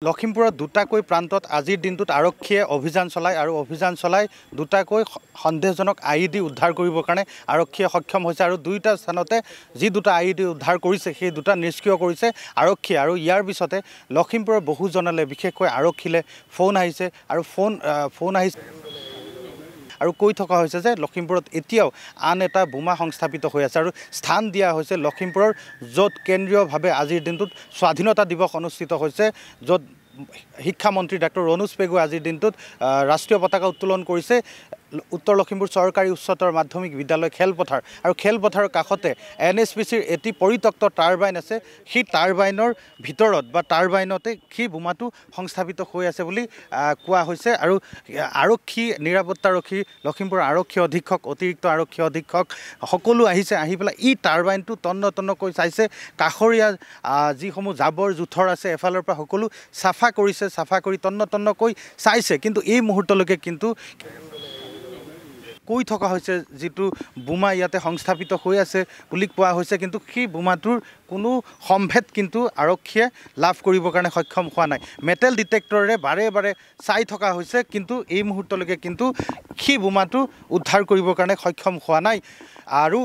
লখিমপুৰত দুটাকৈ প্ৰান্তত আজিৰ দিনটোত আৰক্ষীয়ে অভিযান চলায় আৰু অভিযান চলাই দুটাকৈ সন্দেহজনক আইডি উদ্ধাৰ কৰিবৰ কাৰণে আৰক্ষীয়ে সক্ষম হৈছে আৰু দুইটা স্থানতে যি দুটা আইডি উদ্ধাৰ কৰিছে সেই দুটা নিষ্ক্ৰিয় কৰিছে আৰক্ষীয়ে। আৰু ইয়াৰ পিছতে লখিমপুৰৰ বহুজনলৈ বিশেষকৈ আৰক্ষীলৈ ফোন আহিছে আৰু ফোন আহিছে আৰু কৈ থকা হৈছে যে লখিমপুৰত এতিয়াও আন এটা বোমা সংস্থাপিত হৈ আছে আৰু স্থান দিয়া হৈছে লখিমপুৰৰ য'ত কেন্দ্ৰীয়ভাৱে আজিৰ দিনটোত স্বাধীনতা দিৱস অনুষ্ঠিত হৈছে, য'ত শিক্ষামন্ত্ৰী ডাক্তৰ ৰণোজ পেগুৱে আজিৰ দিনটোত ৰাষ্ট্ৰীয় পতাকা উত্তোলন কৰিছে উত্তৰ লখিমপুৰ চৰকাৰী উচ্চতৰ মাধ্যমিক বিদ্যালয় খেলপথাৰ। আৰু খেলপথাৰৰ কাষতে NSPCৰ এটি পৰিত্যক্ত টাৰবাইন আছে, সেই টাৰবাইনৰ ভিতৰত বা টাৰবাইনতে সেই বোমাটো সংস্থাপিত হৈ আছে বুলি কোৱা হৈছে। আৰু আৰক্ষী নিৰাপত্তাৰক্ষী লখিমপুৰ আৰক্ষী অধীক্ষক অতিৰিক্ত আৰক্ষী অধীক্ষক সকলো আহিছে, আহি পেলাই এই টাৰবাইনটো তন্নকৈ চাইছে, কাষৰীয়া যিসমূহ জাবৰ জোঁথৰ আছে এফালৰ পৰা সকলো চাফা কৰিছে, চাফা কৰি তন্নকৈ চাইছে। কিন্তু এই মুহূৰ্তলৈকে কিন্তু কৈ থকা হৈছে যিটো বোমা ইয়াতে সংস্থাপিত হৈ আছে বুলি কোৱা হৈছে, কিন্তু সেই বোমাটোৰ কোনো সম্ভেদ কিন্তু আৰক্ষীয়ে লাভ কৰিবৰ কাৰণে সক্ষম হোৱা নাই। মেটেল ডিটেক্টৰেৰে বাৰে বাৰে চাই থকা হৈছে, কিন্তু এই মুহূৰ্তলৈকে কিন্তু সেই বোমাটো উদ্ধাৰ কৰিবৰ কাৰণে সক্ষম হোৱা নাই। আৰু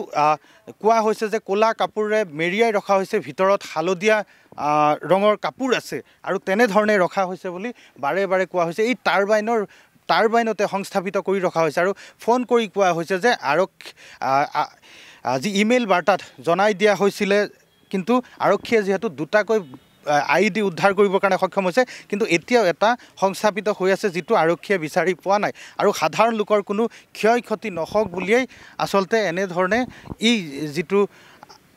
কোৱা হৈছে যে ক'লা কাপোৰেৰে মেৰিয়াই ৰখা হৈছে, ভিতৰত হালধীয়া ৰঙৰ কাপোৰ আছে আৰু তেনেধৰণে ৰখা হৈছে বুলি বাৰে বাৰে কোৱা হৈছে। এই টাৰবাইনতে সংস্থাপিত কৰি ৰখা হৈছে আৰু ফোন কৰি কোৱা হৈছে যে যি ইমেইল বাৰ্তাত জনাই দিয়া হৈছিলে, কিন্তু আৰক্ষীয়ে যিহেতু দুটাকৈ আইডি উদ্ধাৰ কৰিবৰ কাৰণে সক্ষম হৈছে, কিন্তু এতিয়াও এটা সংস্থাপিত হৈ আছে যিটো আৰক্ষীয়ে বিচাৰি পোৱা নাই। আৰু সাধাৰণ লোকৰ কোনো ক্ষয় ক্ষতি নহওক বুলিয়েই আচলতে এনেধৰণে এই যিটো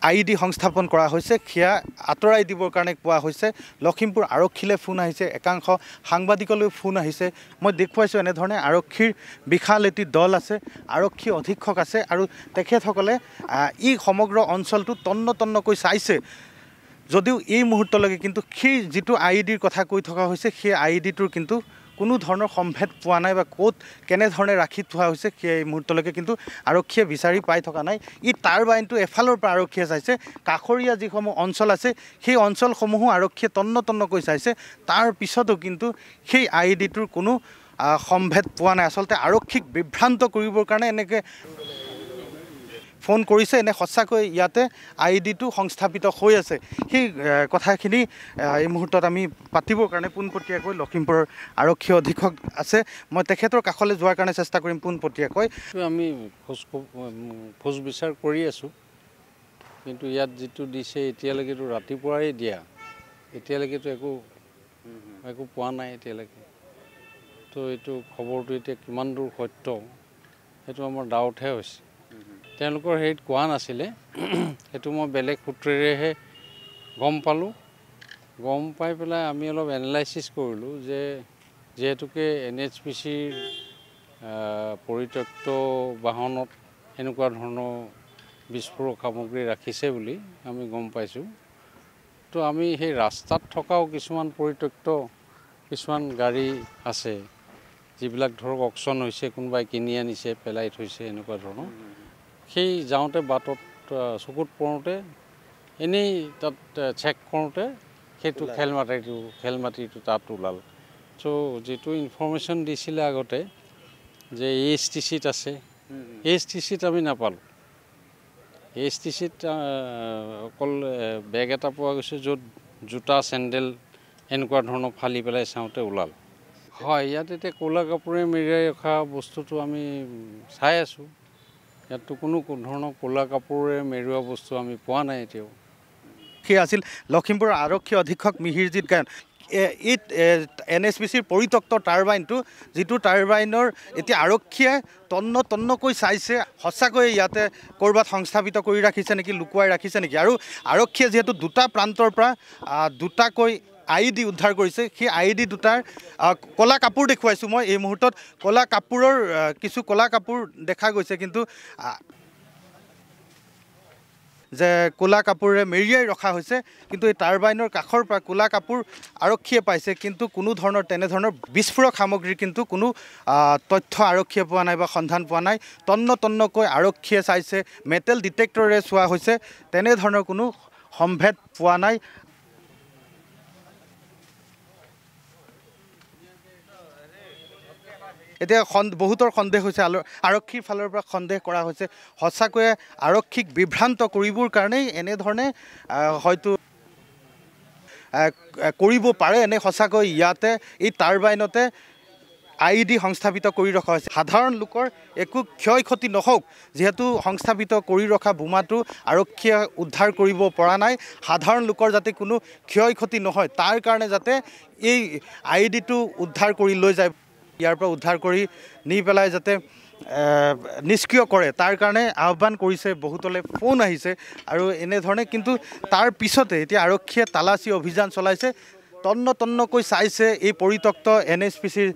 আইডি সংস্থাপন কৰা হৈছে সেয়া আঁতৰাই দিবৰ কাৰণে কোৱা হৈছে। লখিমপুৰ আৰক্ষীলৈ ফোন আহিছে, একাংশ সাংবাদিকলৈ ফোন আহিছে। মই দেখুৱাইছোঁ এনেধৰণে আৰক্ষীৰ বিশাল এটি দল আছে, আৰক্ষী অধীক্ষক আছে আৰু তেখেতসকলে এই সমগ্ৰ অঞ্চলটো তন্নকৈ চাইছে। যদিও এই মুহূৰ্তলৈকে কিন্তু সেই যিটো আইডিৰ কথা কৈ থকা হৈছে সেই আইডিটোৰ কিন্তু কোনো ধৰণৰ সম্ভেদ পোৱা নাই বা ক'ত কেনেধৰণে ৰাখি থোৱা হৈছে সেই মুহূৰ্তলৈকে কিন্তু আৰক্ষীয়ে বিচাৰি পাই থকা নাই। এই টাৰবাইনটো এফালৰ পৰা আৰক্ষীয়ে চাইছে, কাষৰীয়া যিসমূহ অঞ্চল আছে সেই অঞ্চলসমূহো আৰক্ষীয়ে তন্নকৈ চাইছে, তাৰ পিছতো কিন্তু সেই আইডিটোৰ কোনো সম্ভেদ পোৱা নাই। আচলতে আৰক্ষীক বিভ্ৰান্ত কৰিবৰ কাৰণে এনেকৈ ফোন কৰিছে, এনে সঁচাকৈ ইয়াতে আইডিটো সংস্থাপিত হৈ আছে, সেই কথাখিনি এই মুহূৰ্তত আমি পাতিবৰ কাৰণে পোনপটীয়াকৈ লখিমপুৰৰ আৰক্ষী অধীক্ষক আছে, মই তেখেতৰ কাষলৈ যোৱাৰ কাৰণে চেষ্টা কৰিম পোনপটীয়াকৈ। আমি খোজ বিচাৰ কৰি আছোঁ, কিন্তু ইয়াত যিটো দিছে এতিয়ালৈকেতো ৰাতিপুৱাই দিয়া, এতিয়ালৈকেতো একো পোৱা নাই এতিয়ালৈকে। তো এইটো খবৰটো এতিয়া কিমান দূৰ সত্য সেইটো আমাৰ ডাউটহে হৈছে। তেওঁলোকৰ হেৰিত কোৱা নাছিলে, সেইটো মই বেলেগ সূত্ৰেৰেহে গম পালোঁ। গম পাই পেলাই আমি অলপ এনালাইচিছ কৰিলোঁ যে যিহেতুকে NSPCৰ পৰিত্যক্ত বাহনত এনেকুৱা ধৰণৰ বিস্ফোৰক সামগ্ৰী ৰাখিছে বুলি আমি গম পাইছোঁ। তো আমি সেই ৰাস্তাত থকাও কিছুমান পৰিত্যক্ত কিছুমান গাড়ী আছে, যিবিলাক ধৰক অকশ্যন হৈছে, কোনোবাই কিনি আনিছে পেলাই থৈছে এনেকুৱা ধৰণৰ, সেই যাওঁতে বাটত চকুত পৰোঁতে এনেই তাত চেক কৰোঁতে সেইটো খেলমাটিটো তাত ওলাল। চ' যিটো ইনফৰ্মেশ্যন দিছিলে আগতে যে ASTCত আছে, ASTCত আমি নাপালোঁ। ASTCত অকল বেগ এটা পোৱা গৈছে য'ত জোতা চেণ্ডেল এনেকুৱা ধৰণৰ ফালি পেলাই চাওঁতে ওলাল। হয়, ইয়াত এতিয়া ক'লা কাপোৰে মেৰিয়াই ৰখা বস্তুটো আমি চাই আছোঁ। ইয়াততো কোনো ধৰণৰ ক'লা কাপোৰে মেৰুৱা বস্তু আমি পোৱা নাই এতিয়াও। সেই আছিল লখিমপুৰৰ আৰক্ষী অধীক্ষক মিহিৰজিৎ গায়ন। এই NSPCৰ পৰিত্যক্ত টাৰবাইনটো, যিটো টাৰবাইনৰ এতিয়া আৰক্ষীয়ে তন্নকৈ চাইছে, সঁচাকৈ ইয়াতে ক'ৰবাত সংস্থাপিত কৰি ৰাখিছে নেকি, লুকুৱাই ৰাখিছে নেকি। আৰু আৰক্ষীয়ে যিহেতু দুটা প্ৰান্তৰ পৰা দুটাকৈ আইডি উদ্ধাৰ কৰিছে, সেই আইডি দুটাৰ ক'লা কাপোৰ দেখুৱাইছোঁ মই এই মুহূৰ্তত। কিছু ক'লা কাপোৰ দেখা গৈছে, কিন্তু যে ক'লা কাপোৰেৰে মেৰিয়াই ৰখা হৈছে, কিন্তু এই টাৰবাইনৰ কাষৰ পৰা ক'লা কাপোৰ আৰক্ষীয়ে পাইছে, কিন্তু কোনো ধৰণৰ তেনেধৰণৰ বিস্ফোৰক সামগ্ৰীৰ কিন্তু কোনো তথ্য আৰক্ষীয়ে পোৱা নাই বা সন্ধান পোৱা নাই। তন্নকৈ আৰক্ষীয়ে চাইছে, মেটেল ডিটেক্টৰেৰে চোৱা হৈছে, তেনেধৰণৰ কোনো সম্ভেদ পোৱা নাই। এতিয়া বহুতৰ সন্দেহ হৈছে আৰক্ষীৰ ফালৰ পৰা সন্দেহ কৰা হৈছে সঁচাকৈয়ে আৰক্ষীক বিভ্ৰান্ত কৰিবৰ কাৰণেই এনেধৰণে হয়তো কৰিব পাৰে নে সঁচাকৈ ইয়াতে এই টাৰবাইনতে IED সংস্থাপিত কৰি ৰখা হৈছে সাধাৰণ লোকৰ একো ক্ষয় ক্ষতি নহওক যেহেতু সংস্থাপিত কৰি ৰখা বোমাটো আৰক্ষীয়ে উদ্ধাৰ কৰিব পৰা নাই সাধাৰণ লোকৰ যাতে কোনো ক্ষয় ক্ষতি নহয় তাৰ কাৰণে যাতে এই IEDটো উদ্ধাৰ কৰি লৈ যায় ইয়াৰ পৰা উদ্ধাৰ কৰি নি পেলাই যাতে নিষ্ক্ৰিয় কৰে তাৰ কাৰণে আহ্বান কৰিছে বহুতলে ফোন আহিছে আৰু এনেধৰণে কিন্তু তাৰ পিছতে এতিয়া আৰক্ষীয়ে তালাচী অভিযান চলাইছে তন্নকৈ চাইছে এই পৰিত্যক্ত NHPCৰ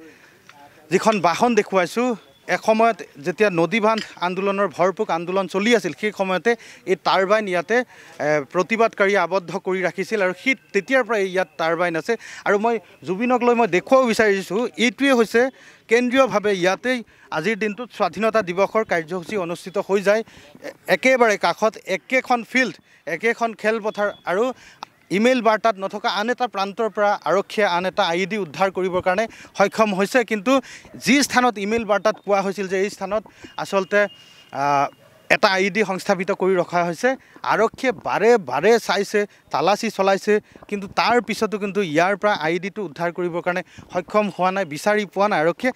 যিখন বাহন দেখুৱাইছোঁ এসময়ত যেতিয়া নদী বান্ধ আন্দোলনৰ ভৰপূৰ আন্দোলন চলি আছিল সেই সময়তে এই টাৰবাইন ইয়াতে প্ৰতিবাদকাৰী আবদ্ধ কৰি ৰাখিছিল আৰু সেই তেতিয়াৰ পৰা ইয়াত টাৰবাইন আছে আৰু মই জুবিনক লৈ মই দেখুৱাব বিচাৰিছোঁ এইটোৱে হৈছে কেন্দ্ৰীয়ভাৱে ইয়াতেই আজিৰ দিনটোত স্বাধীনতা দিৱসৰ কাৰ্যসূচী অনুষ্ঠিত হৈ যায় একেবাৰে কাষত একেখন ফিল্ড একেখন খেলপথাৰ আৰু ইমেইল বাৰ্তাত নথকা আন এটা প্ৰান্তৰ পৰা আৰক্ষীয়ে আন এটা IED উদ্ধাৰ কৰিবৰ কাৰণে সক্ষম হৈছে কিন্তু যি স্থানত ইমেইল বাৰ্তাত কোৱা হৈছিল যে এই স্থানত আচলতে এটা IED সংস্থাপিত কৰি ৰখা হৈছে আৰক্ষীয়ে বাৰে চাইছে তালাচী চলাইছে কিন্তু তাৰ পিছতো কিন্তু ইয়াৰ পৰা IEDটো উদ্ধাৰ কৰিবৰ কাৰণে সক্ষম হোৱা নাই বিচাৰি পোৱা নাই আৰক্ষীয়ে